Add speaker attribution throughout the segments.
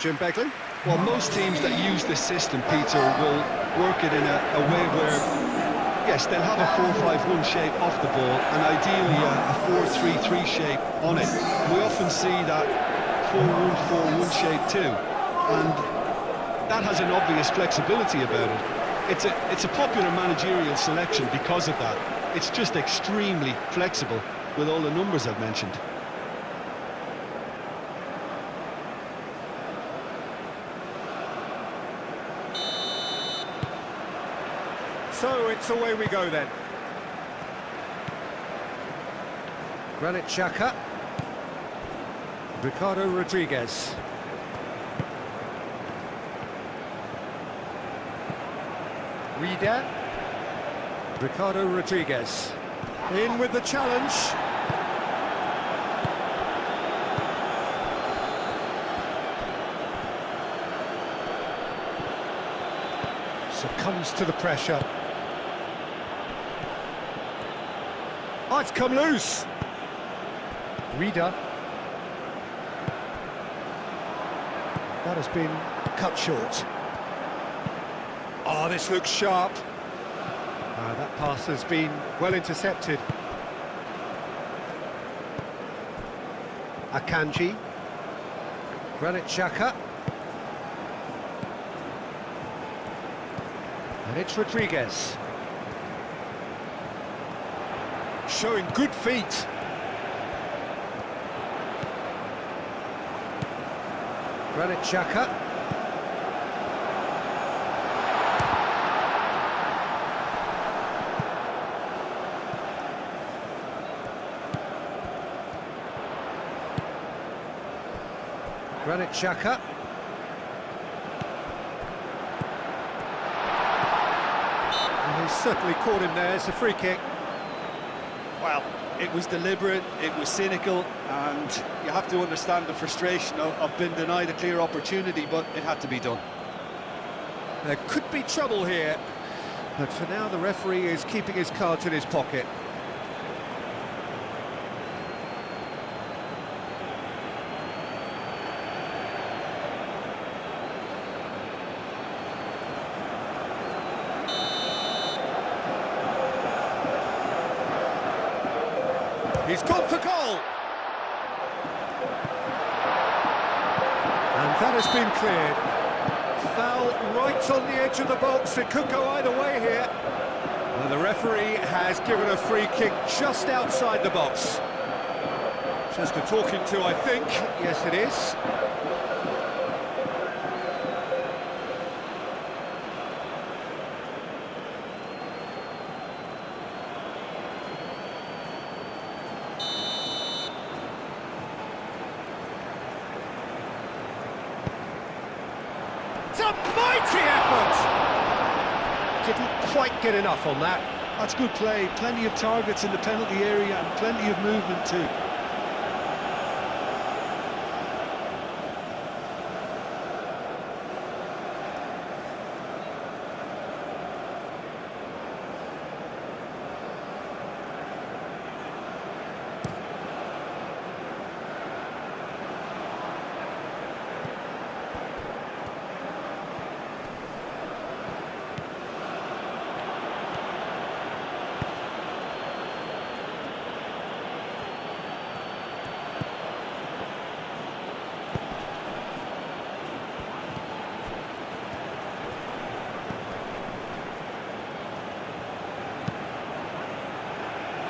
Speaker 1: Jim Beckley?
Speaker 2: Well, most teams that use this system, Peter, will work it in a way where, yes, they'll have a 4-5-1 shape off the ball and ideally a 4-3-3 shape on it. We often see that 4-1-4-1 shape too, and that has an obvious flexibility about it. It's a popular managerial selection because of that. It's just extremely flexible with all the numbers I've mentioned.
Speaker 1: So it's away we go then. Granit Xhaka. Ricardo Rodriguez. Reader. Ricardo Rodriguez. In with the challenge. Succumbs to the pressure. Oh, it's come loose. Reader. That has been cut short. Oh, this looks sharp. That pass has been well intercepted. Akanji. Granit Xhaka. And it's Rodriguez. Showing good feet. Granit Xhaka. Granit Xhaka. And he's certainly caught him there. It's a free kick.
Speaker 3: Well, it was deliberate, it was cynical, and you have to understand the frustration of being denied a clear opportunity, but it had to be done.
Speaker 1: There could be trouble here, but for now the referee is keeping his cards in his pocket. He's gone for goal! And that has been cleared. Foul right on the edge of the box. It could go either way here. And the referee has given a free kick just outside the box. Just a talking to, I think. Yes, it is. It's a mighty effort! Didn't quite get enough on that.
Speaker 2: That's good play, plenty of targets in the penalty area and plenty of movement too.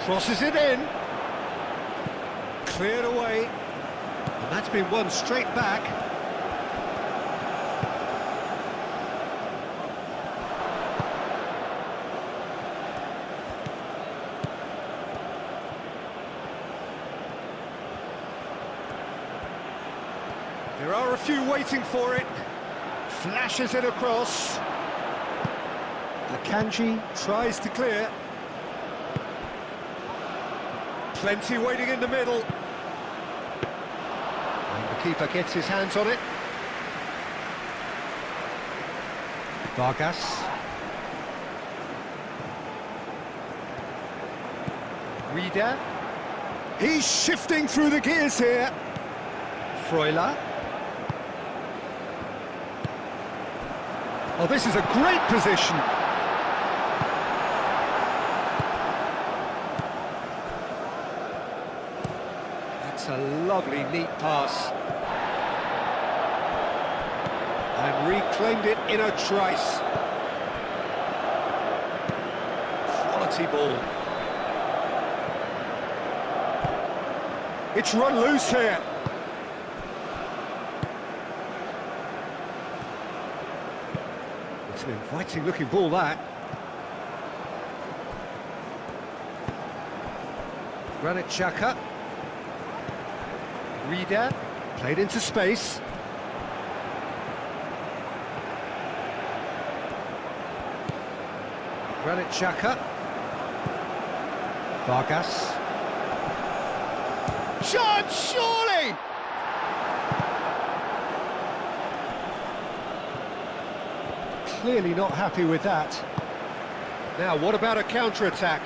Speaker 1: Crosses it in. Cleared away. And that's been won straight back. There are a few waiting for it. Flashes it across. Akanji tries to clear. Plenty waiting in the middle. And the keeper gets his hands on it. Vargas. Reader. He's shifting through the gears here. Freuler. Oh, this is a great position. That's a lovely, neat pass. And reclaimed it in a trice. Quality ball. It's run loose here. It's an inviting looking ball, that. Granit Xhaka. Reader, played into space. Granit Xhaka. Vargas.
Speaker 3: Shot, surely!
Speaker 1: Clearly not happy with that. Now, what about a counter-attack?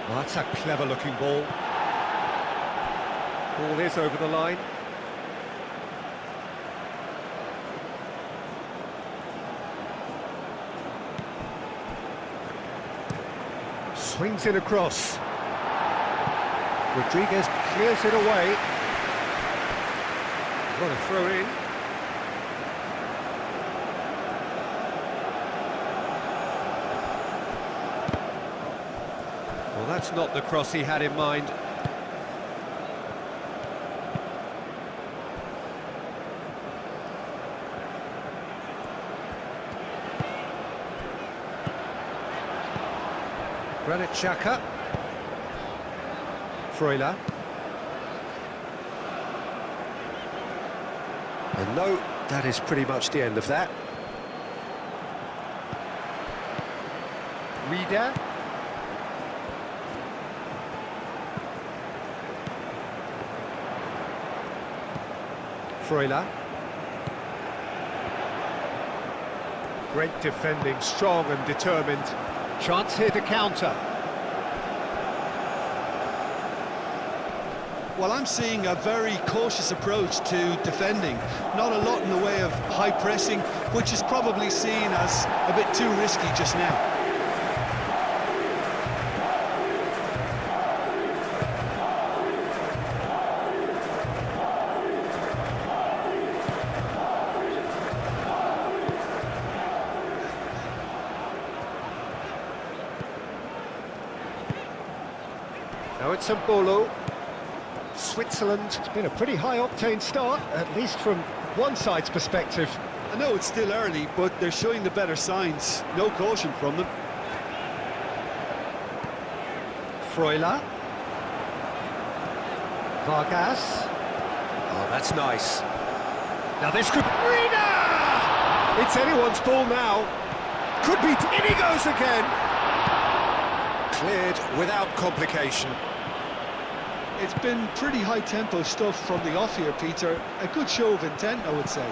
Speaker 1: Well, that's a clever-looking ball. Ball is over the line. Swings it across. Rodriguez clears it away. What a throw in. Well, that's not the cross he had in mind. Granit Xhaka. Freuler. And no, that is pretty much the end of that. Reader. Freuler. Great defending, strong and determined. Chance here to counter.
Speaker 2: Well, I'm seeing a very cautious approach to defending. Not a lot in the way of high pressing, which is probably seen as a bit too risky just now.
Speaker 1: Now it's Bolo. Switzerland, it's been a pretty high-octane start, at least from one side's perspective.
Speaker 3: I know it's still early, but they're showing the better signs. No caution from them.
Speaker 1: Freuler. Vargas. Oh, that's nice. Now this could... Reader! It's anyone's ball now. Could be... In he goes again! Cleared without complication.
Speaker 3: It's been pretty high-tempo stuff from the off here, Peter. A good show of intent, I would say.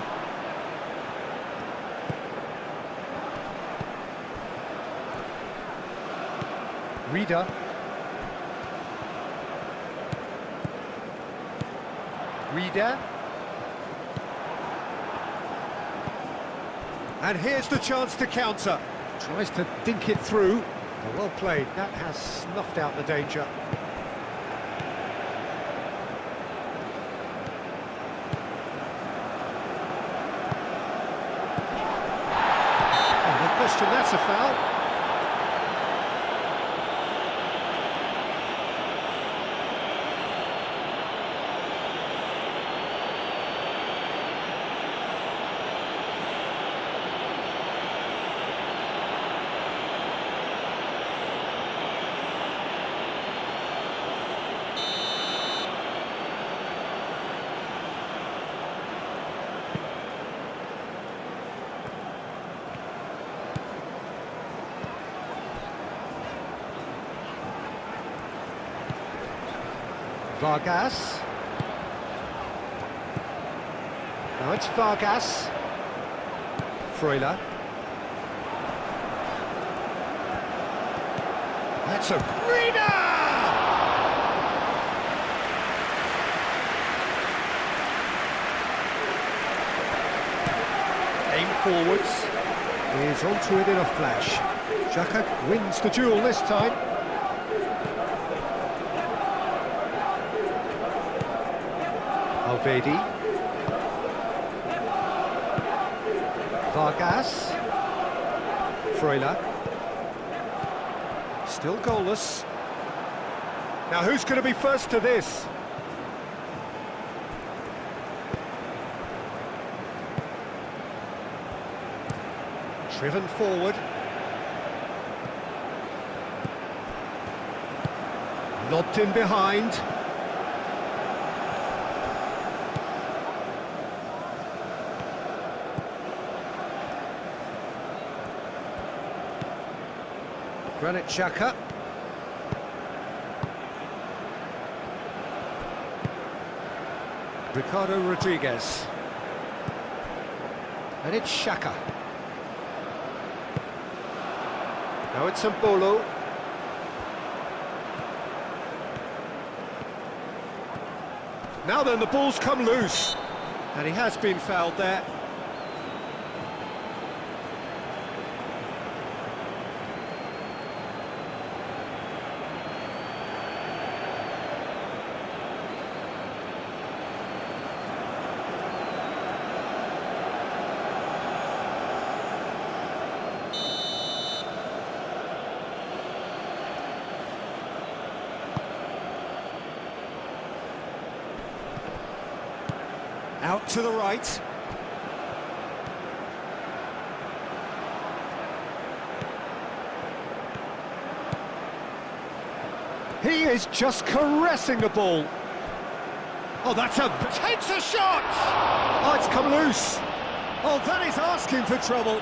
Speaker 1: Reader. Reader. And here's the chance to counter. Tries to dink it through. Well played. That has snuffed out the danger. No question, that's a foul. Vargas. Now it's Vargas. Freuler. That's a reader! Aim forwards. Is onto it in a flash. Xhaka wins the duel this time. Alvedi. Vargas. Freuler. Still goalless. Now who's going to be first to this? Driven forward. Lobbed in behind. Granit Xhaka. Ricardo Rodriguez. And it's Xhaka. Now it's Mbolo. Now then, the ball's come loose. And he has been fouled there. Out to the right. He is just caressing the ball. Oh, takes a shot! Oh, it's come loose. Oh, that is asking for trouble.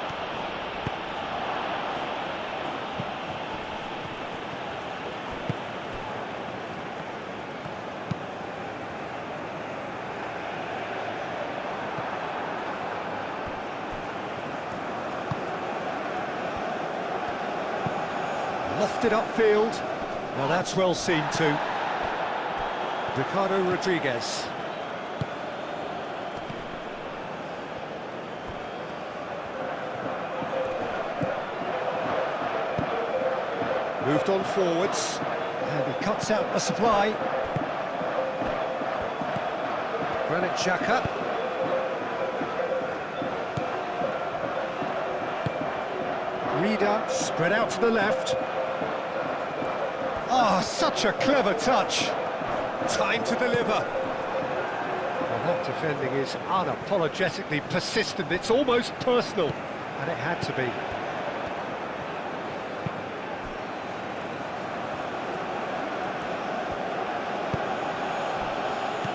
Speaker 1: Lofted upfield. Now that's well seen too. Ricardo Rodriguez. Moved on forwards. And he cuts out the supply. Granit Xhaka. Reader spread out to the left. Oh, such a clever touch. Time to deliver. Well, that defending is unapologetically persistent. It's almost personal, and it had to be.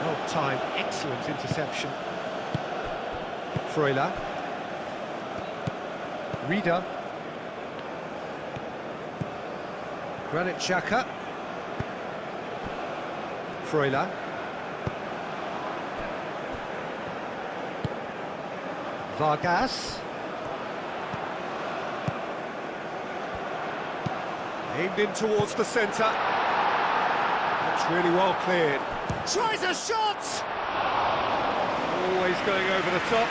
Speaker 1: Well timed, excellent interception. Freuler. Reader. Granit Xhaka. Freuler. Vargas. Aimed in towards the centre. That's really well cleared. Tries a shot! Always going over the top.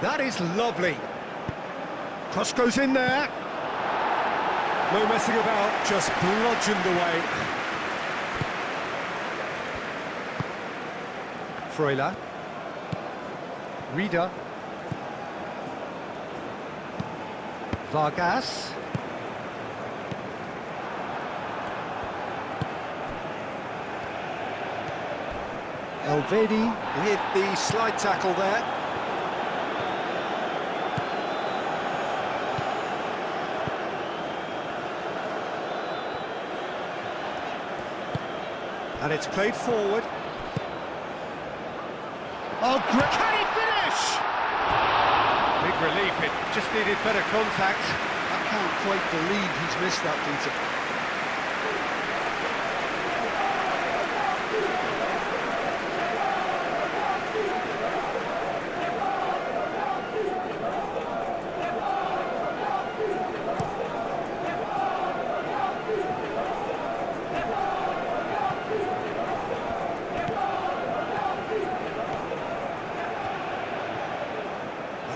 Speaker 1: That is lovely. Cross goes in there. No messing about, just bludgeoned away. Freuler. Reader. Vargas. Alvedi hit the slide tackle there. And it's played forward. Oh, great! Can he finish? Big relief, it just needed better contact.
Speaker 3: I can't quite believe he's missed that, Peter.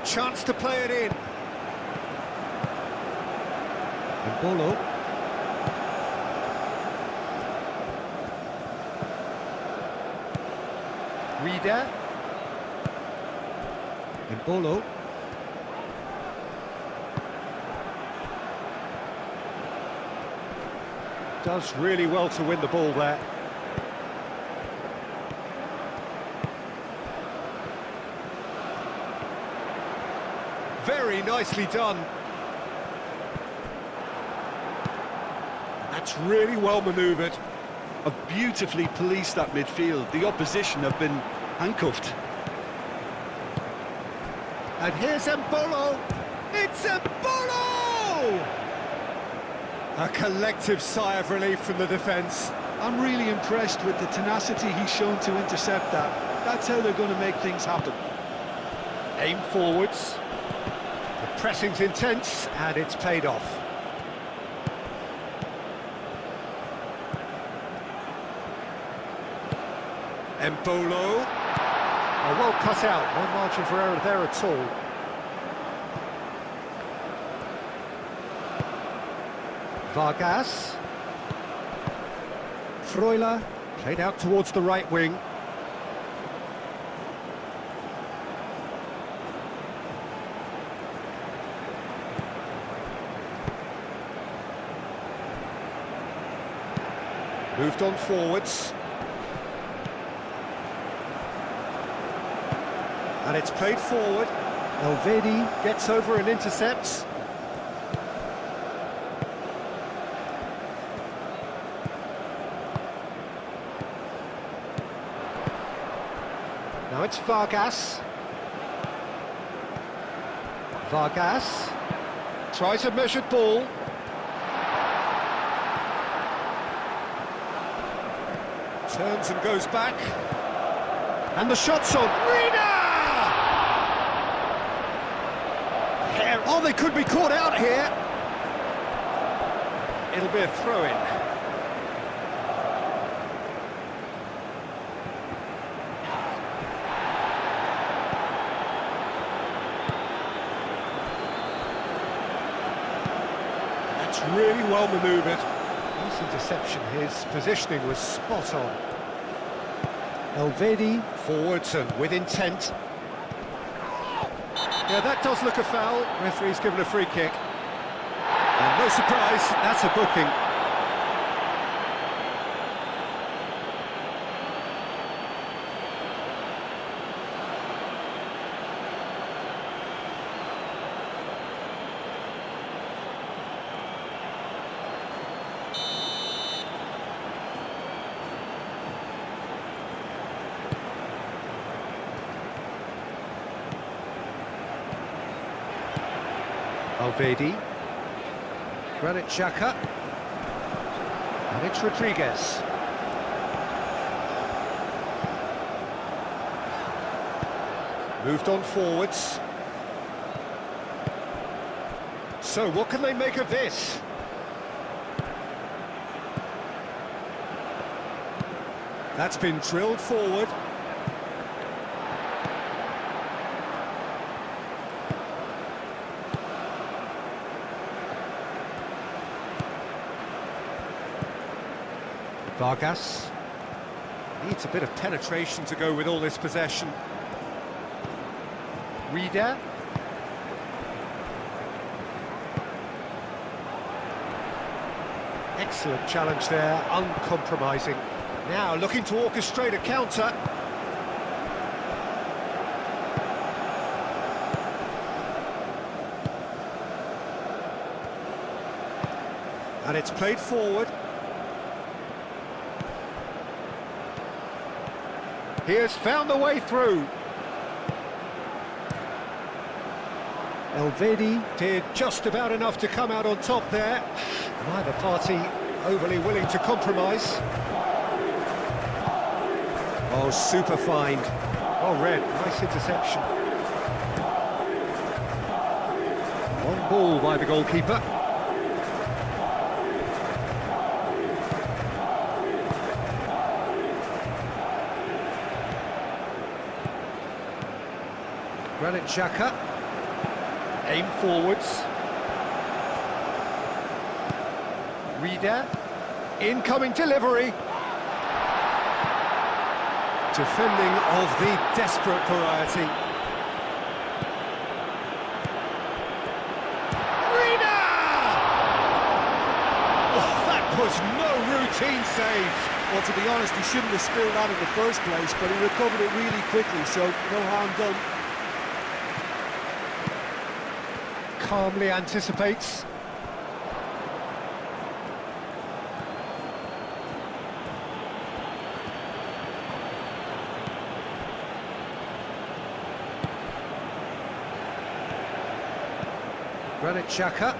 Speaker 1: Chance to play it in. And Bolo. Reader. And Bolo. Does really well to win the ball there. Very nicely done. That's really well manoeuvred.
Speaker 3: Have beautifully policed that midfield. The opposition have been handcuffed.
Speaker 1: And here's Mbolo. It's Mbolo! A collective sigh of relief from the defence.
Speaker 3: I'm really impressed with the tenacity he's shown to intercept that. That's how they're going to make things happen.
Speaker 1: Aim forwards. The pressing's intense, and it's paid off. Mbolo. Oh, well cut out, no margin for error there at all. Vargas. Freuler, played out towards the right wing. Moved on forwards. And it's played forward. Elvedi gets over and intercepts. Now it's Vargas. Vargas tries a measured ball. Turns and goes back. And the shot's on. Reader! Oh, they could be caught out here. It'll be a throw-in. That's really well manoeuvred. Nice interception. His positioning was spot on. Elvedi forwards and with intent. Yeah, that does look a foul. Referee's given a free kick. And no surprise, that's a booking. Alvedi, Granit Xhaka, and it's Rodriguez. Moved on forwards. So what can they make of this? That's been drilled forward. Vargas needs a bit of penetration to go with all this possession. Reader. Excellent challenge there, uncompromising. Now looking to orchestrate a counter. And it's played forward. He has found the way through. Elvedi did just about enough to come out on top there. Neither party overly willing to compromise. Oh, super find. Oh, red, nice interception. Long ball by the goalkeeper. Granit Xhaka. Aim forwards. Reader. Incoming delivery. Defending of the desperate variety. Reader! Oh, that was no routine save.
Speaker 3: Well, to be honest, he shouldn't have spilled that in the first place, but he recovered it really quickly, so no harm done.
Speaker 1: Calmly anticipates. Granit Xhaka.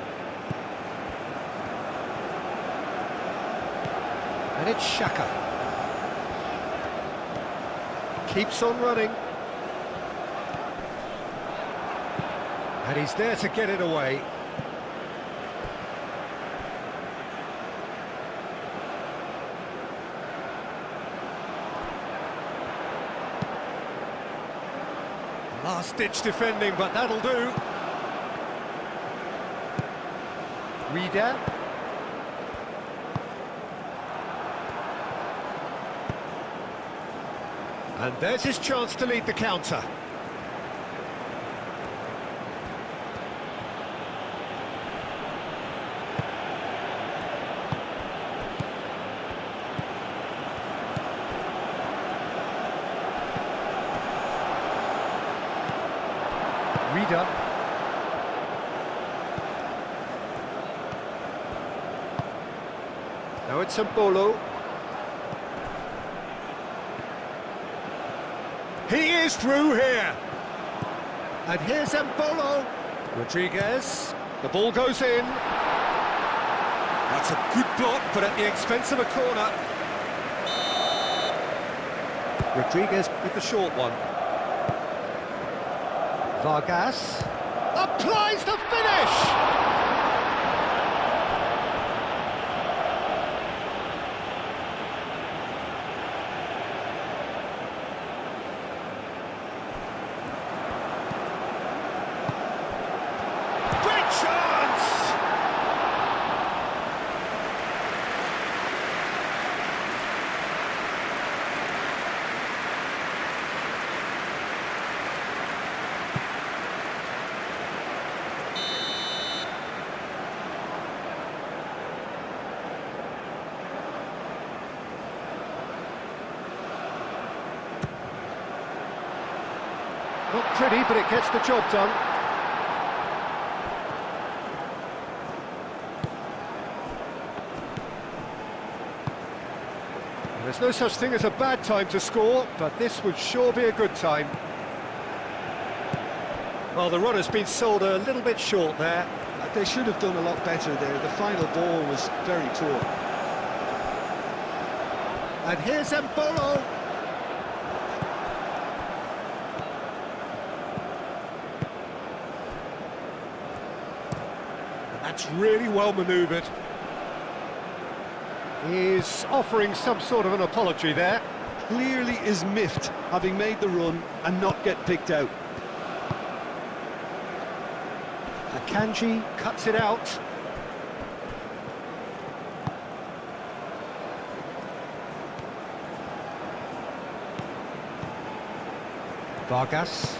Speaker 1: And it's Xhaka. Keeps on running. And he's there to get it away. Last-ditch defending, but that'll do. Reader. And there's his chance to lead the counter. Reader. Now it's Mbolo. He is through here. And here's Mbolo. Rodriguez. The ball goes in. That's a good block, but at the expense of a corner. Rodriguez with the short one. Vargas applies the finish! Great chance! Not pretty, but it gets the job done. There's no such thing as a bad time to score, but this would sure be a good time. Well, the run has been sold a little bit short there.
Speaker 2: They should have done a lot better there. The final ball was very poor.
Speaker 1: And here's Mbolo. That's really well manoeuvred. He's offering some sort of an apology there.
Speaker 2: Clearly is miffed, having made the run and not get picked out.
Speaker 1: Akanji cuts it out. Vargas.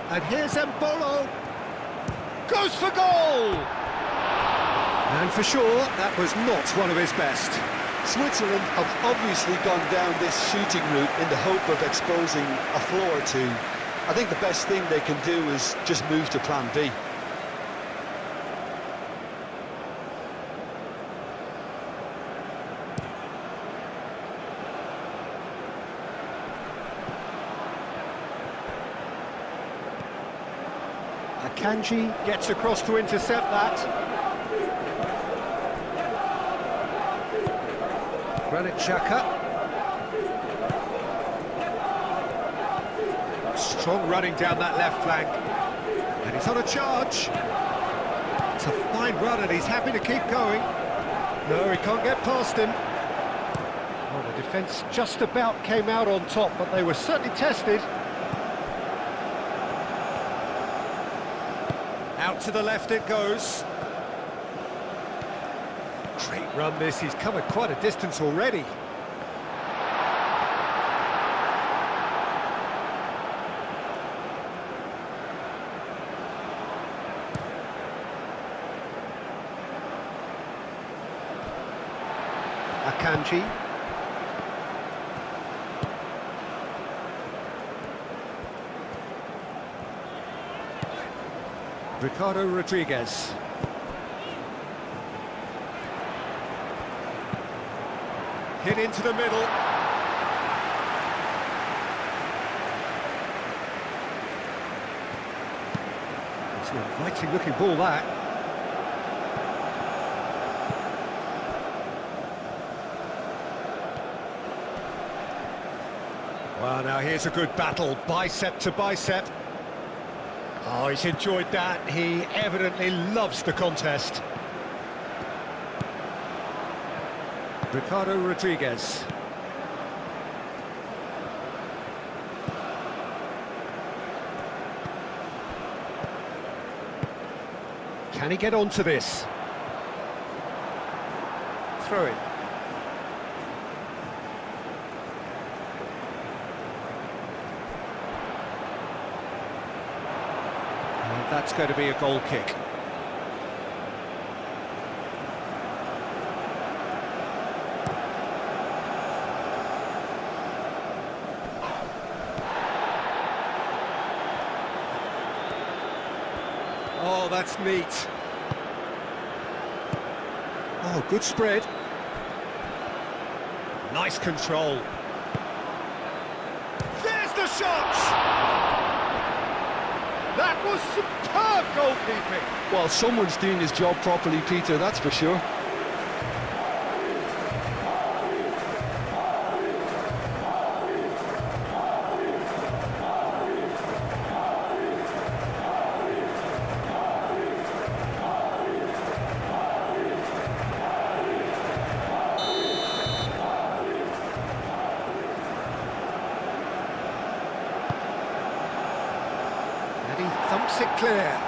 Speaker 1: And here's Mbolo. Goes for goal! And for sure, that was not one of his best.
Speaker 2: Switzerland have obviously gone down this shooting route in the hope of exposing a flaw or two. I think the best thing they can do is just move to plan B.
Speaker 1: Akanji gets across to intercept that. Granit Xhaka. Strong running down that left flank. And he's on a charge. It's a fine run and he's happy to keep going. No, he can't get past him. Well, the defence just about came out on top, but they were certainly tested. Out to the left it goes. Great run this, he's come at quite a distance already. Akanji. Ricardo Rodriguez. Hit into the middle. It's an inviting looking ball, that. Well, now here's a good battle, bicep to bicep. Oh, he's enjoyed that. He evidently loves the contest. Ricardo Rodriguez. Can he get onto this? Throw it. That's going to be a goal kick. Oh, that's neat. Oh, good spread. Nice control. There's the shot! That was superb goalkeeping.
Speaker 2: Well, someone's doing his job properly, Peter, that's for sure.
Speaker 1: And he thumps it clear.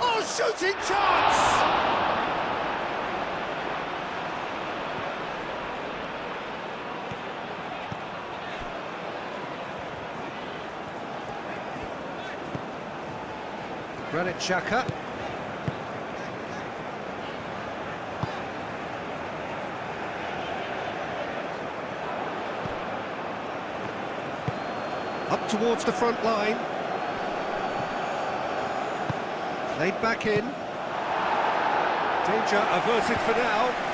Speaker 1: Oh, shooting chance! Granit Xhaka. Up towards the front line. Played back in. Danger averted for now.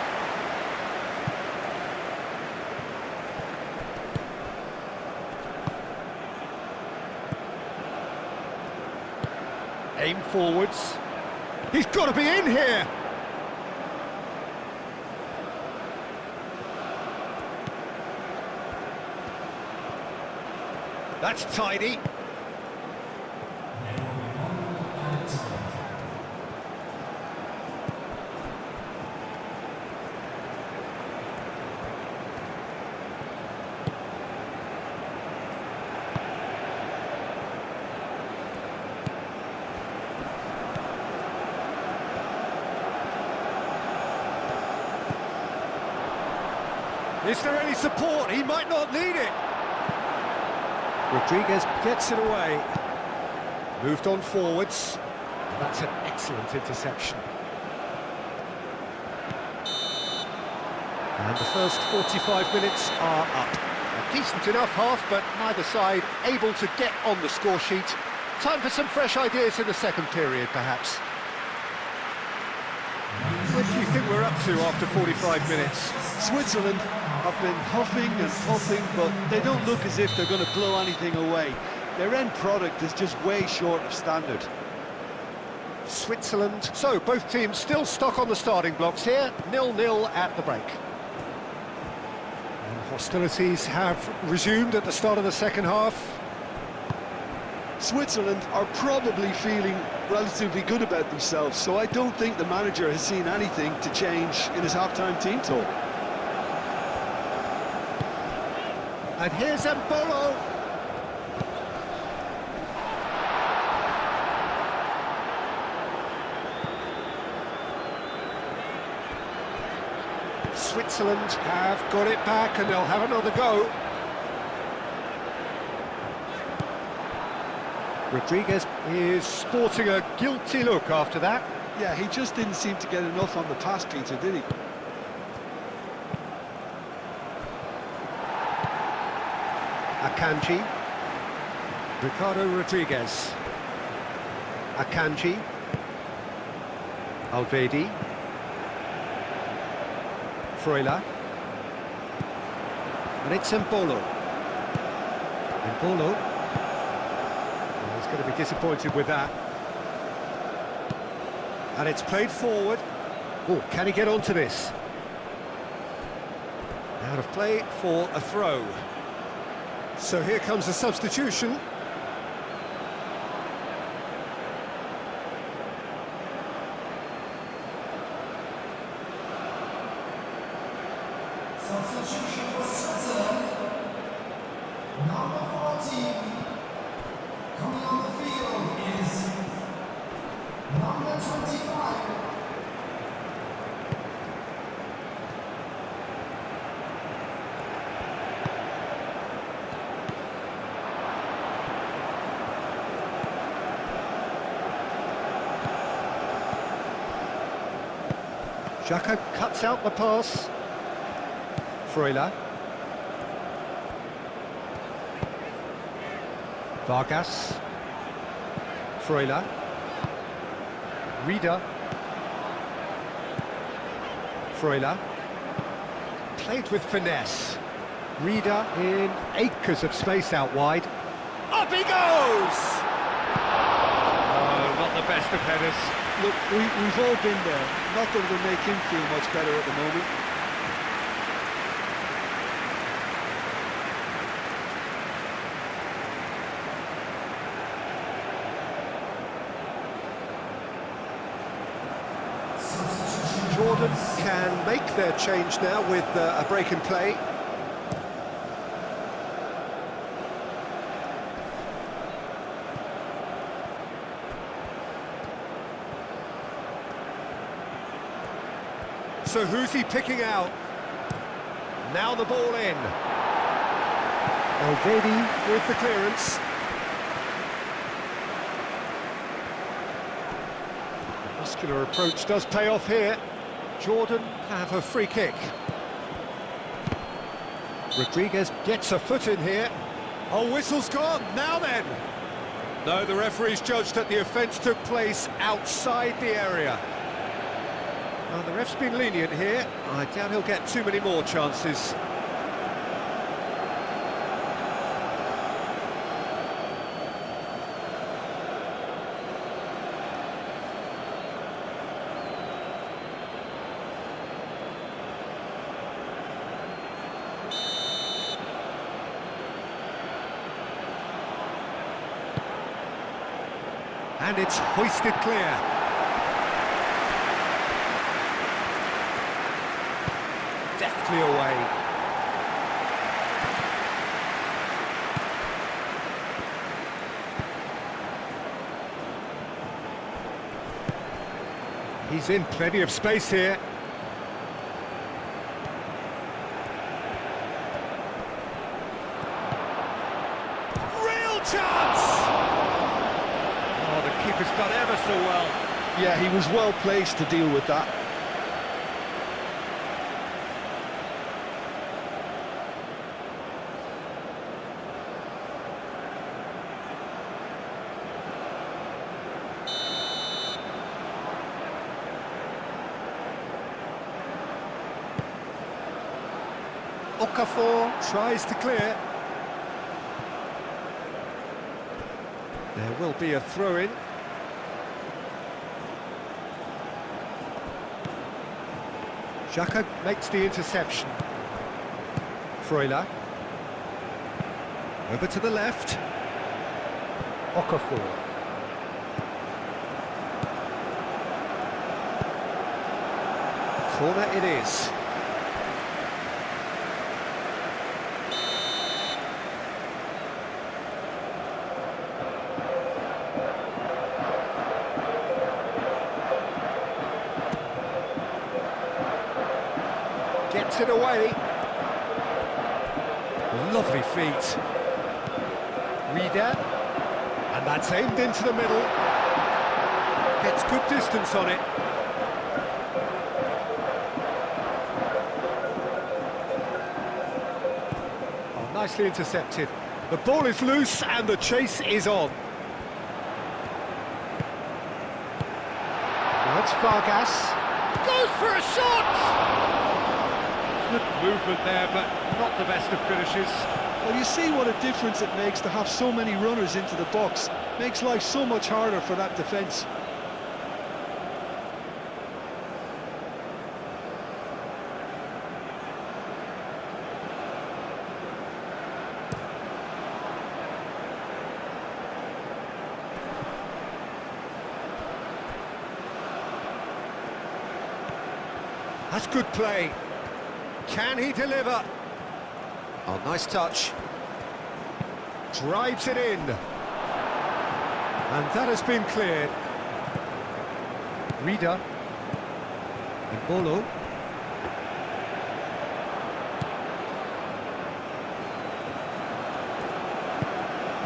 Speaker 1: Aim forwards. He's got to be in here! That's tidy. Is there any support? He might not need it. Rodriguez gets it away. Moved on forwards. That's an excellent interception. And the first 45 minutes are up. A decent enough half, but neither side able to get on the score sheet. Time for some fresh ideas in the second period, perhaps. What do you think we're up to after 45 minutes?
Speaker 3: Switzerland have been huffing and puffing, but they don't look as if they're going to blow anything away. Their end product is just way short of standard.
Speaker 1: Switzerland. So, both teams still stuck on the starting blocks here, 0-0 at the break. And hostilities have resumed at the start of the second half.
Speaker 3: Switzerland are probably feeling relatively good about themselves, so I don't think the manager has seen anything to change in his half-time team talk.
Speaker 1: And here's Mbolo. Switzerland have got it back and they'll have another go. Rodriguez is sporting a guilty look after that.
Speaker 3: Yeah, he just didn't seem to get enough on the pass, Peter, did he?
Speaker 1: Akanji. Ricardo Rodriguez. Akanji. Alvedi. Freuler. And it's Mbolo. Mbolo. He's going to be disappointed with that. And it's played forward. Oh, can he get onto this? Out of play for a throw. So here comes a substitution.
Speaker 4: Substitution for Switzerland. Number 14. Coming on the field is number 25.
Speaker 1: Xhaka cuts out the pass. Freuler. Vargas. Freuler. Rieder. Freuler. Played with finesse. Rieder in acres of space out wide. Up he goes! Oh, not the best of headers.
Speaker 3: Look, we've all been there. Not that it'll make him feel much better at the moment.
Speaker 1: Jordan can make their change now with a break in play. So who's he picking out? Now the ball in. Alvedi with the clearance. Muscular approach does pay off here. Jordan have a free kick. Rodriguez gets a foot in here. Oh, whistle's gone. Now then. No, the referee's judged that the offence took place outside the area. Well, the ref's been lenient here. I doubt he'll get too many more chances. And it's hoisted clear. Deftly away. He's in plenty of space here. Real chance! Oh, the keeper's done ever so well.
Speaker 3: Yeah, he was well placed to deal with that.
Speaker 1: Okafor tries to clear. There will be a throw-in. Xhaka makes the interception. Freuler. Over to the left. Okafor. Corner it is. Gets it away. Lovely feet. Reader. And that's aimed into the middle. Gets good distance on it. Oh, nicely intercepted. The ball is loose and the chase is on. That's Vargas. Goes for a shot! Good movement there, but not the best of finishes.
Speaker 2: Well, you see what a difference it makes to have so many runners into the box. Makes life so much harder for that defence.
Speaker 1: That's good play. Can he deliver? Oh, nice touch. Drives it in. And that has been cleared. Reader. Mbolo.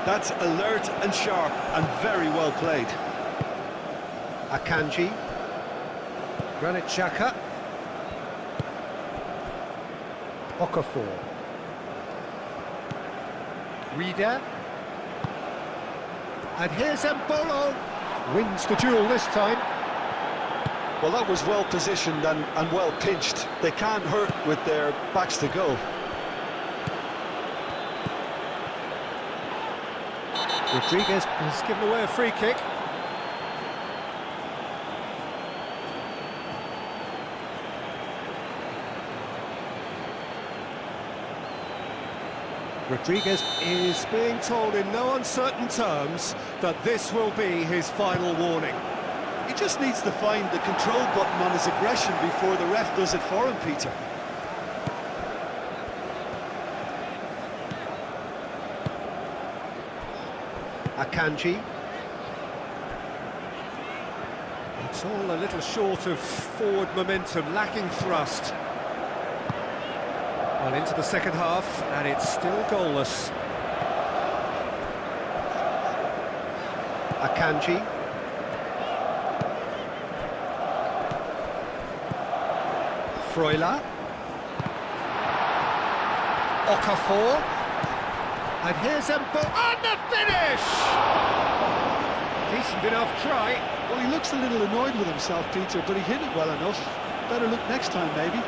Speaker 3: That's alert and sharp and very well played.
Speaker 1: Akanji. Granit Xhaka. Okafor. Reader. And here's Mbolo. Wins the duel this time.
Speaker 2: Well, that was well positioned and well pinched. They can't hurt with their backs to go.
Speaker 1: Rodriguez has given away a free kick. Rodriguez is being told in no uncertain terms that this will be his final warning.
Speaker 3: He just needs to find the control button on his aggression before the ref does it for him, Peter.
Speaker 1: Akanji. It's all a little short of forward momentum, lacking thrust. Well, into the second half, and it's still goalless. Akanji. Freuler. Okafor. And here's Mbolo. And the finish! Decent enough try.
Speaker 2: Well, he looks a little annoyed with himself, Peter, but he hit it well enough. Better look next time, maybe.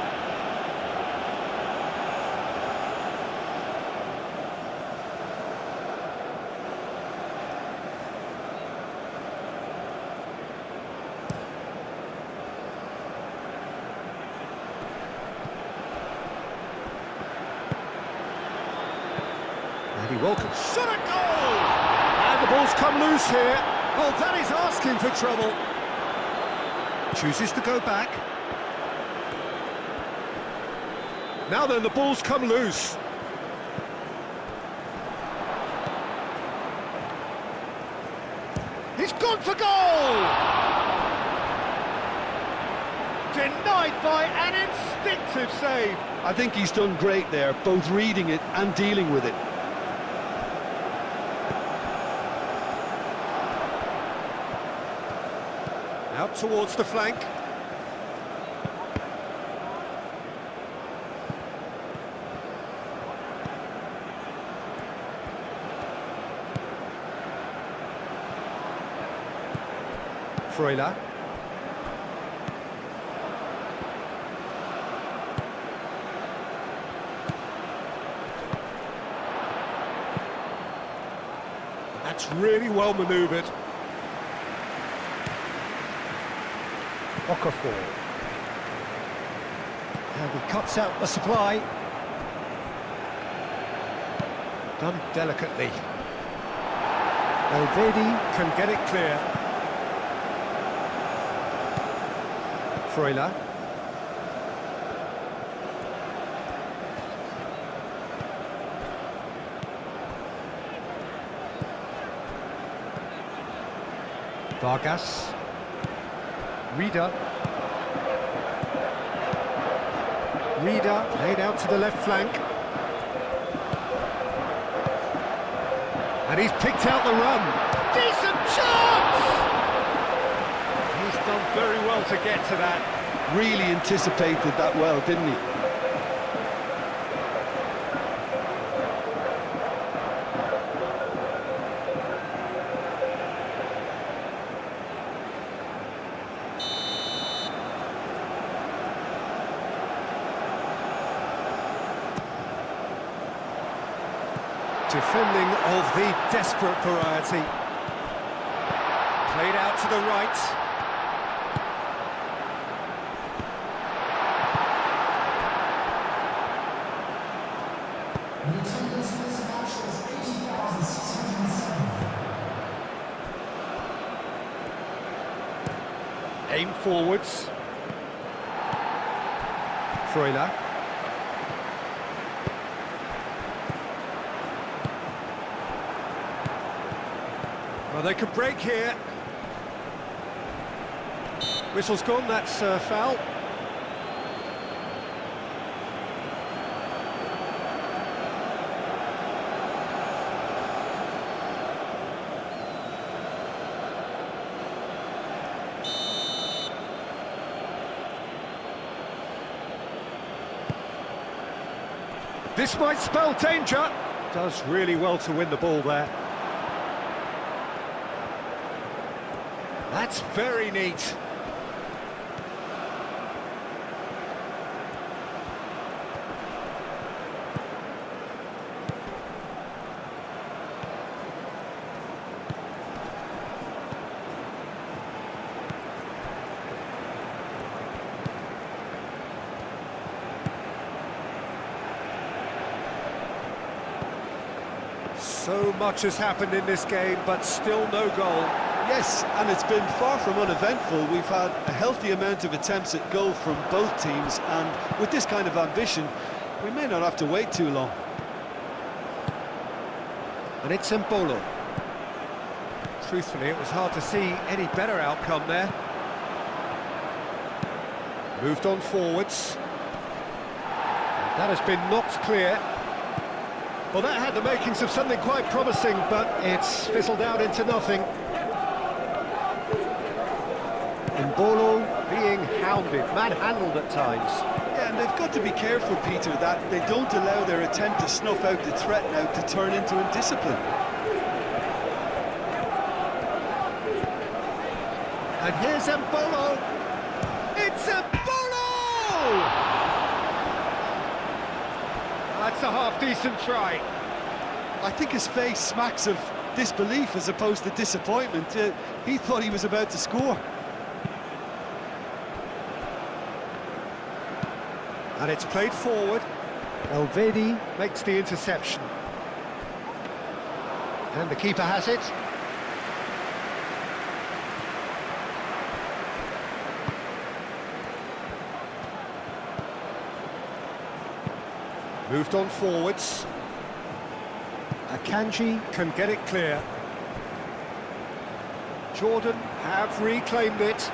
Speaker 1: And he welcomes shot at goal! And the ball's come loose here. Well, that is asking for trouble. Chooses to go back. Now then, the ball's come loose. He's gone for goal! Denied by an instinctive save.
Speaker 2: I think he's done great there, both reading it and dealing with it.
Speaker 1: Out towards the flank. Freuler. That's really well manoeuvred. Okafor. And he cuts out the supply. Done delicately. Elvedi can get it clear. Freuler. Vargas. Reader. Reader laid out to the left flank. And he's picked out the run. Decent chance! He's done very well to get to that.
Speaker 2: Really anticipated that well, didn't he?
Speaker 1: Defending of the desperate variety. Played out to the right.
Speaker 4: The attendance for this match was 80,607.
Speaker 1: Aim forwards. Freuler. Well, they could break here. Whistle's gone, that's foul. This might spell danger. Does really well to win the ball there. That's very neat. So much has happened in this game, but still no goal.
Speaker 3: Yes, and it's been far from uneventful. We've had a healthy amount of attempts at goal from both teams, and with this kind of ambition, we may not have to wait too long.
Speaker 1: And it's Mbolo. Truthfully, it was hard to see any better outcome there. Moved on forwards. That has been knocked clear. Well, that had the makings of something quite promising, but it's fizzled out into nothing. Mbolo being hounded, manhandled at times.
Speaker 3: Yeah, and they've got to be careful, Peter, that they don't allow their attempt to snuff out the threat now to turn into indiscipline.
Speaker 1: And here's Mbolo. It's Mbolo! That's a half-decent try.
Speaker 3: I think his face smacks of disbelief as opposed to disappointment. He thought he was about to score.
Speaker 1: And it's played forward. Elvedi makes the interception. And the keeper has it. Moved on forwards. Akanji can get it clear. Jordan have reclaimed it.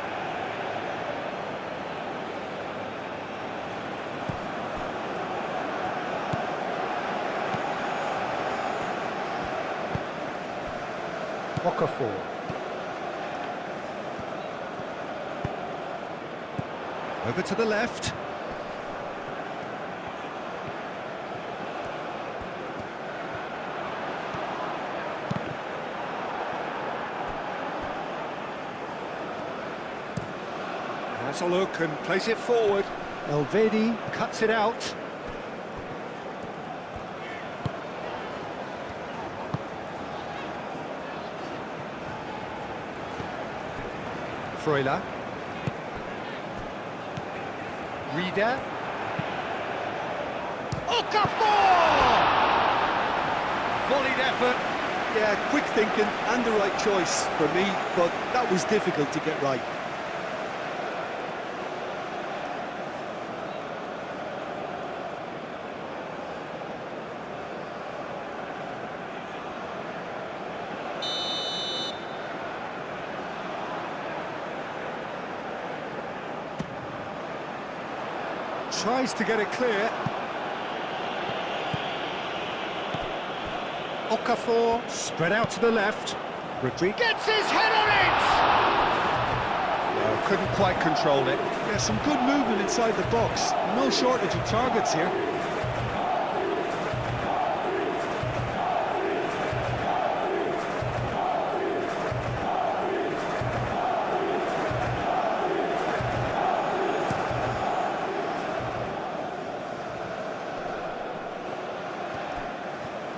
Speaker 1: Okafor. Over to the left. Has a look and plays it forward. Elvedi cuts it out. Freuler. Rieder. Okafor! Volleyed effort.
Speaker 3: Yeah, quick thinking and the right choice for me, but that was difficult to get right.
Speaker 1: Tries to get it clear. Okafor spread out to the left. Rodriguez gets his head on it! No, couldn't quite control it.
Speaker 2: Yeah, some good movement inside the box. No shortage of targets here.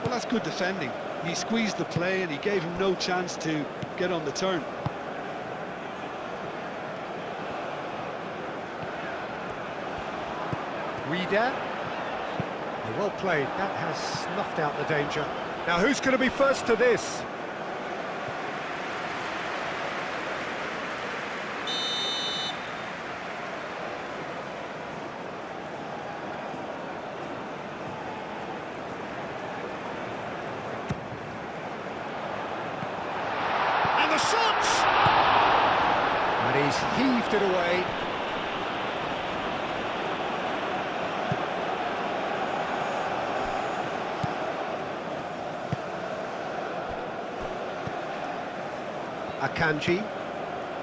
Speaker 2: Well, that's good defending. He squeezed the play and he gave him no chance to get on the turn.
Speaker 1: Rieder. Well played. That has snuffed out the danger. Now who's going to be first to this? And the shot! And he's heaved it away. Akanji,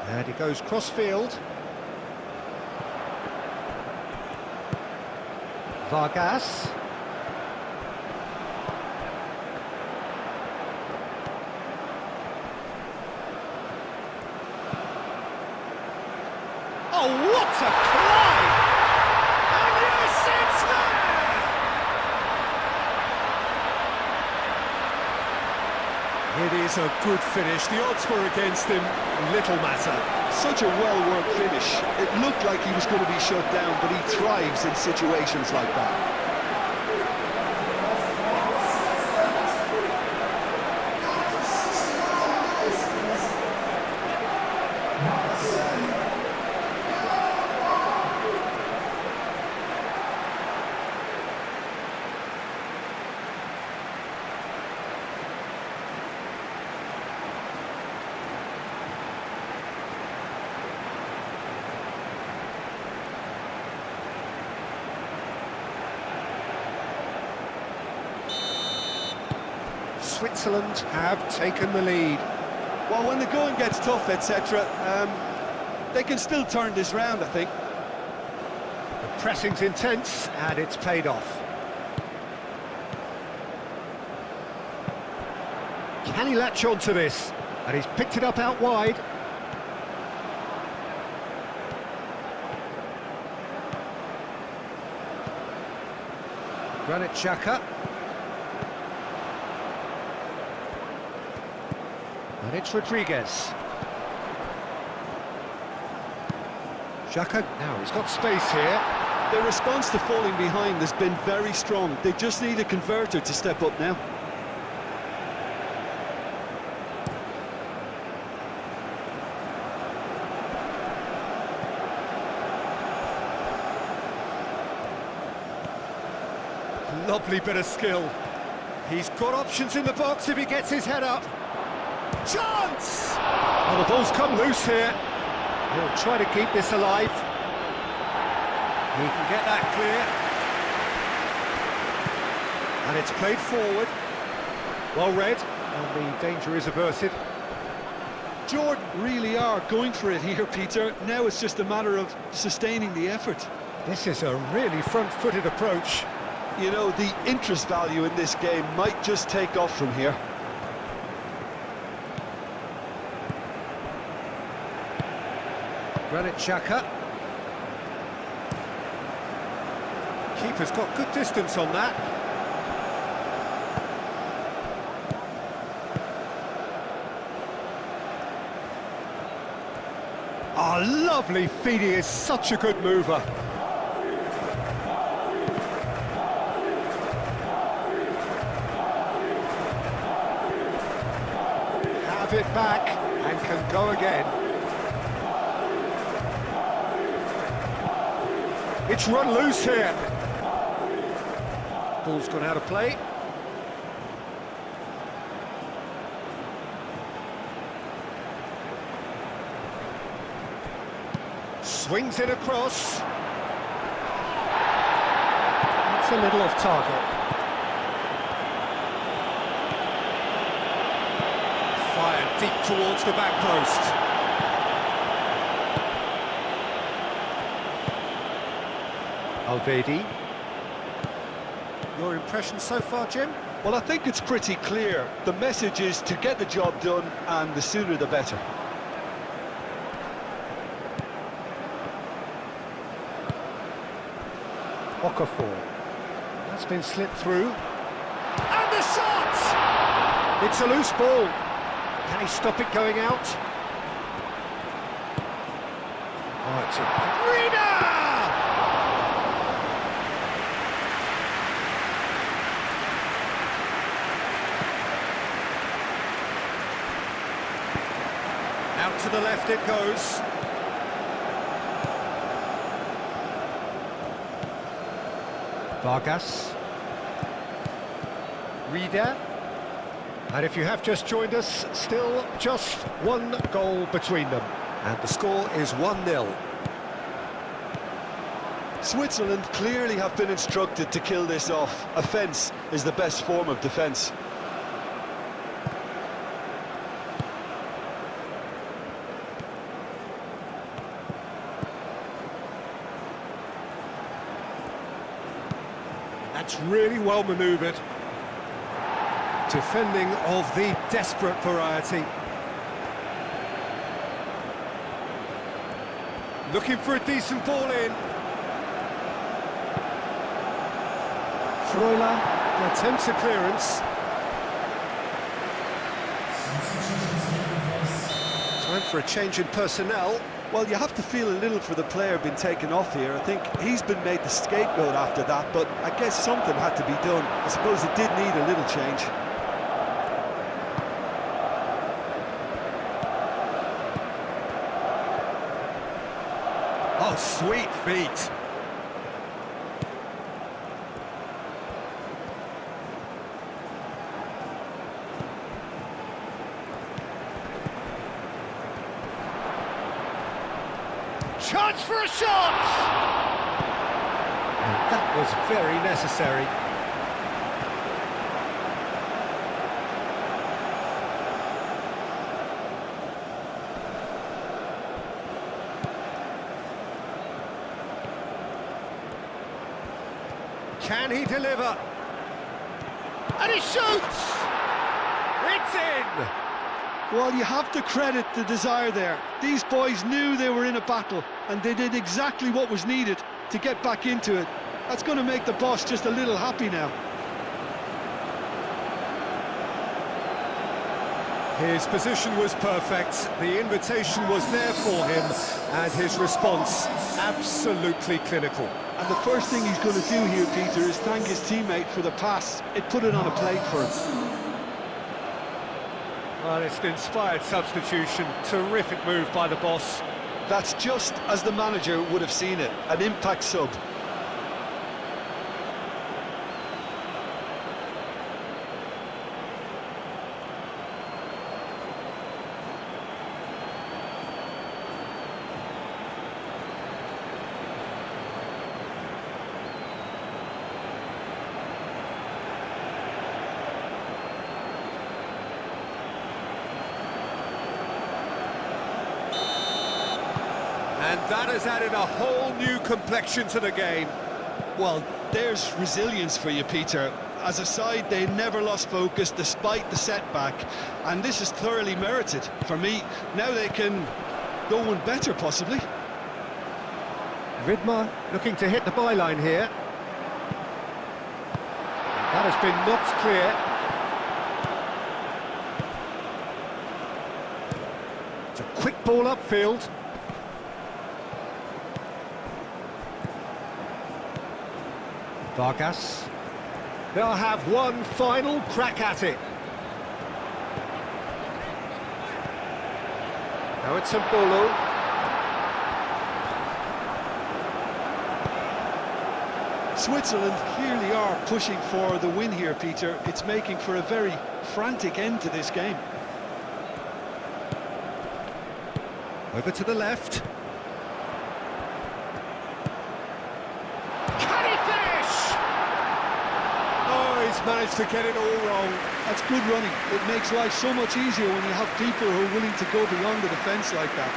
Speaker 1: and he goes cross-field. Vargas. Oh, what a climb! And yes, it's there! It is a good finish. The odds were against him. Little matter.
Speaker 2: Such a well-worked finish. It looked like he was going to be shut down, but he thrives in situations like that.
Speaker 1: Switzerland have taken the lead.
Speaker 3: Well, when the going gets tough, etc., they can still turn this round, I think.
Speaker 1: The pressing's intense, and it's paid off. Can he latch on to this? And he's picked it up out wide. Granit Xhaka. And it's Rodriguez. Xhaka, now he's got space here.
Speaker 3: Their response to falling behind has been very strong. They just need a converter to step up now.
Speaker 1: Lovely bit of skill. He's got options in the box if he gets his head up. Chance! Well, the ball's come loose here. He'll try to keep this alive. He can get that clear. And it's played forward. Well read, and the danger is averted.
Speaker 2: Jordan really are going for it here, Peter. Now it's just a matter of sustaining the effort.
Speaker 1: This is a really front-footed approach.
Speaker 3: You know, the interest value in this game might just take off from here.
Speaker 1: Granit Xhaka. Keeper's got good distance on that. Oh, lovely feed, he is such a good mover. Have it back and can go again. It's run loose here. Ball's gone out of play. Swings it across. It's a little off target. Fired deep towards the back post. Alvedi. Your impression so far, Jim?
Speaker 3: Well, I think it's pretty clear. The message is to get the job done, and the sooner the better.
Speaker 1: Okafor. That's been slipped through. And the shot! It's a loose ball. Can he stop it going out? Oh, it's a... Reader! Out to the left it goes. Vargas. Reader. And if you have just joined us, still just one goal between them. And the score is 1-0.
Speaker 3: Switzerland clearly have been instructed to kill this off. Offence is the best form of defence.
Speaker 1: That's really well manoeuvred. Defending of the desperate variety. Looking for a decent ball in. Freuler attempts a clearance. Time for a change in personnel.
Speaker 3: Well, you have to feel a little for the player being taken off here. I think he's been made the scapegoat after that, but I guess something had to be done. I suppose it did need a little change.
Speaker 1: Oh, sweet feet. Chance for a shot! And that was very necessary. Can he deliver? And he shoots! It's in!
Speaker 3: Well, you have to credit the desire there. These boys knew they were in a battle, and they did exactly what was needed to get back into it. That's going to make the boss just a little happy now.
Speaker 1: His position was perfect, the invitation was there for him, and his response absolutely clinical.
Speaker 3: And the first thing he's going to do here, Peter, is thank his teammate for the pass. It put it on a plate for him.
Speaker 1: Well, it's an inspired substitution, terrific move by the boss.
Speaker 3: That's just as the manager would have seen it, an impact sub.
Speaker 1: And that has added a whole new complexion to the game.
Speaker 3: Well, there's resilience for you, Peter. As a side, they never lost focus despite the setback, and this is thoroughly merited. For me, now they can go one better, possibly.
Speaker 1: Vidmar looking to hit the byline here. That has been knocked clear. It's a quick ball upfield. Vargas. They'll have one final crack at it. Now it's Mbulu.
Speaker 3: Switzerland clearly are pushing for the win here, Peter. It's making for a very frantic end to this game.
Speaker 1: Over to the left. Can he finish? Oh, he's managed to get it all wrong.
Speaker 3: That's good running. It makes life so much easier when you have people who are willing to go beyond the defence like that.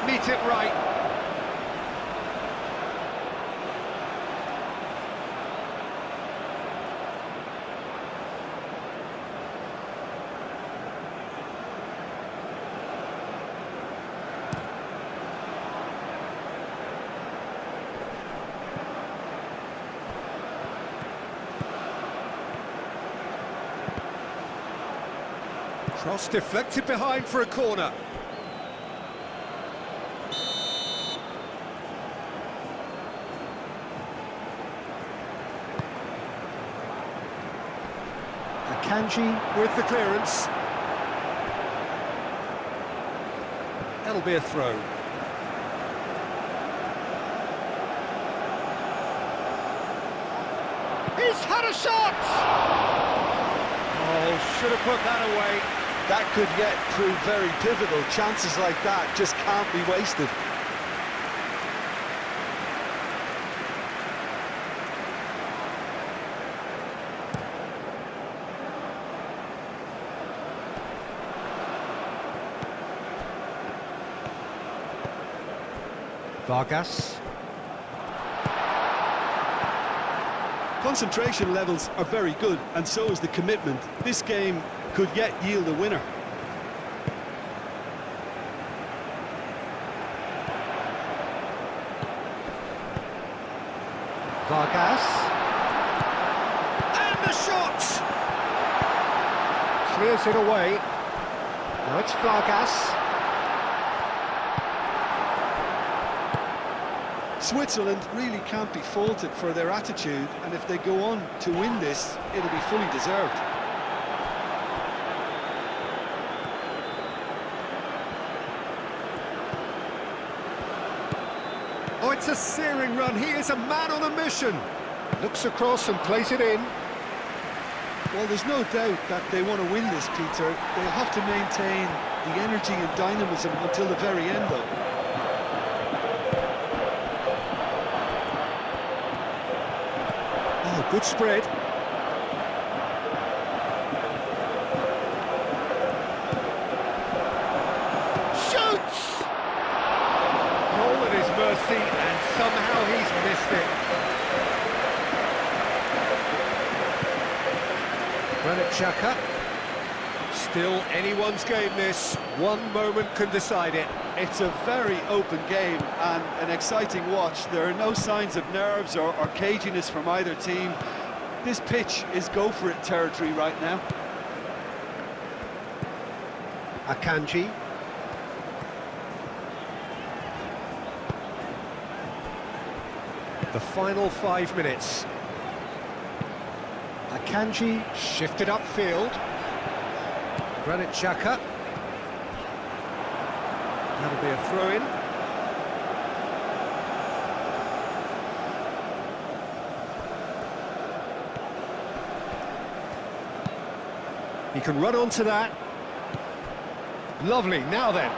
Speaker 1: Meet it right. Cross deflected behind for a corner. Kanji with the clearance. That'll be a throw. He's had a shot! Oh, should have put that away.
Speaker 3: That could yet prove very pivotal. Chances like that just can't be wasted.
Speaker 1: Vargas.
Speaker 3: Concentration levels are very good, and so is the commitment. This game could yet yield a winner.
Speaker 1: Vargas. And the shot! Clears it away. Now it's Vargas.
Speaker 3: Switzerland really can't be faulted for their attitude, and if they go on to win this, it'll be fully deserved.
Speaker 1: Oh, it's a searing run. He is a man on a mission. Looks across and plays it in.
Speaker 3: Well, there's no doubt that they want to win this, Peter. They'll have to maintain the energy and dynamism until the very end, though.
Speaker 1: Good spread. Shoots! Goal at his mercy, and somehow he's missed it. Granit Xhaka. Still anyone's game this. One moment can decide it.
Speaker 3: It's a very open game and an exciting watch. There are no signs of nerves or caginess from either team. This pitch is go-for-it territory right now.
Speaker 1: Akanji. The final 5 minutes. Akanji shifted upfield. Granit Xhaka. That'll be a throw-in. He can run onto that. Lovely, now then.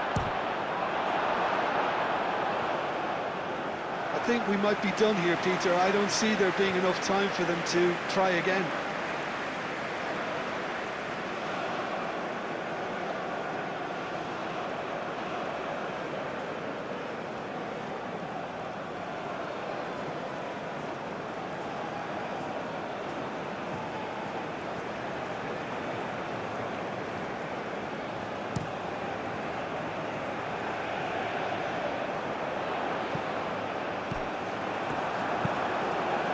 Speaker 3: I think we might be done here, Peter. I don't see there being enough time for them to try again.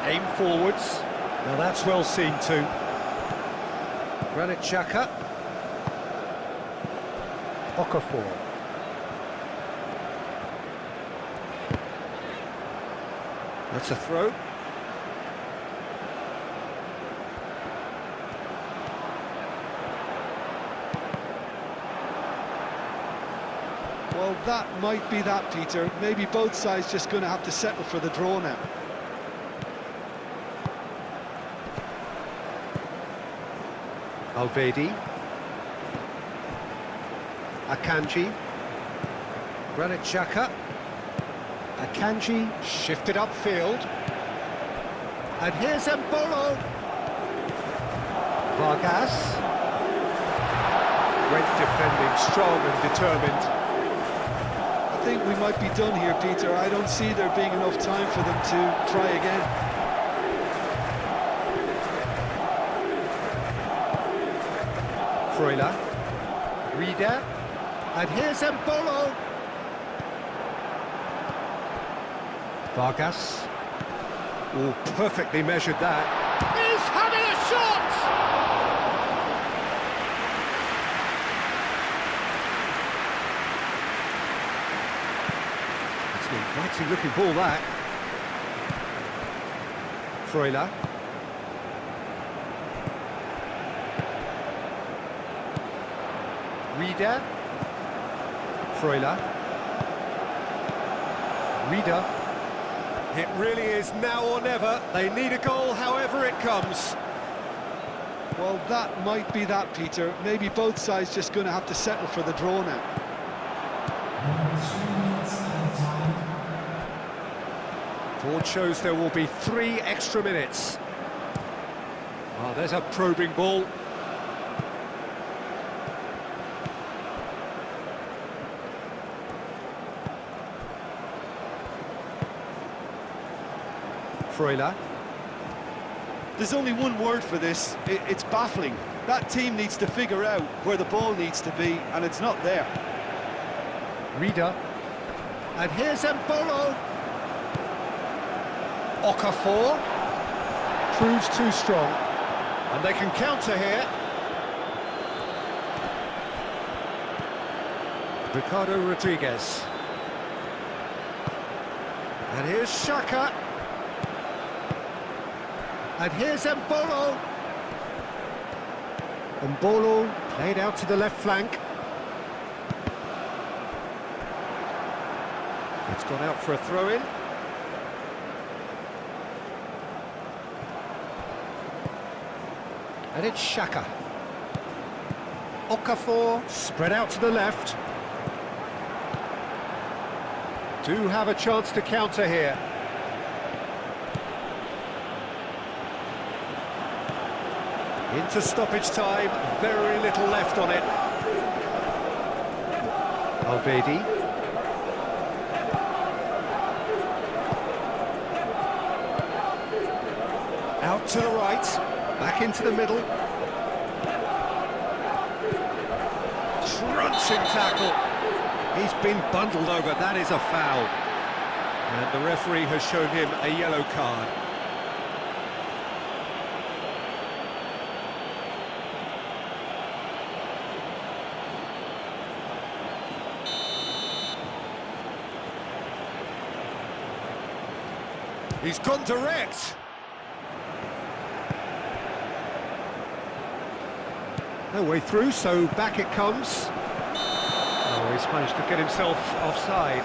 Speaker 1: Aim forwards. Now that's well seen too. Granit Xhaka. Okafor. That's a throw.
Speaker 3: Well, that might be that, Peter. Maybe both sides just going to have to settle for the draw now.
Speaker 1: Alvedi. Akanji. Granit Xhaka. Akanji shifted upfield. And here's Embolo. Vargas. Great defending, strong and determined.
Speaker 3: I think we might be done here, Peter. I don't see there being enough time for them to try again.
Speaker 1: Freuler. Rieder. And here's Embolo. Vargas. Oh, perfectly measured that. He's having a shot! It's an inviting looking ball, that. Freuler. Rieder. Freuler. Rieder. It really is now or never. They need a goal however it comes.
Speaker 3: Well, that might be that, Peter. Maybe both sides just going to have to settle for the draw now.
Speaker 1: Board shows there will be 3 extra minutes. Oh, there's a probing ball. Freuler.
Speaker 3: There's only one word for this. It's baffling. That team needs to figure out where the ball needs to be, and it's not there.
Speaker 1: Rieder. And here's Embolo. Okafor. Proves too strong. And they can counter here. Ricardo Rodriguez. And here's Xhaka. And here's Embolo. Embolo played out to the left flank. It's gone out for a throw-in. And it's Xhaka. Okafor spread out to the left. Do have a chance to counter here. Into stoppage time, very little left on it. Alvedi. Out to the right, back into the middle. Crunching tackle. He's been bundled over, that is a foul. And the referee has shown him a yellow card. He's gone direct. No way through, so back it comes. Oh, he's managed to get himself offside.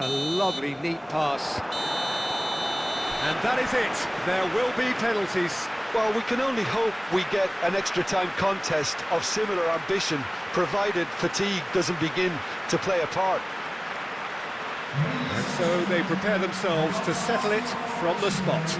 Speaker 1: A lovely, neat pass. And that is it. There will be penalties.
Speaker 3: Well, we can only hope we get an extra time contest of similar ambition, provided fatigue doesn't begin to play a part.
Speaker 1: And so they prepare themselves to settle it from the spot.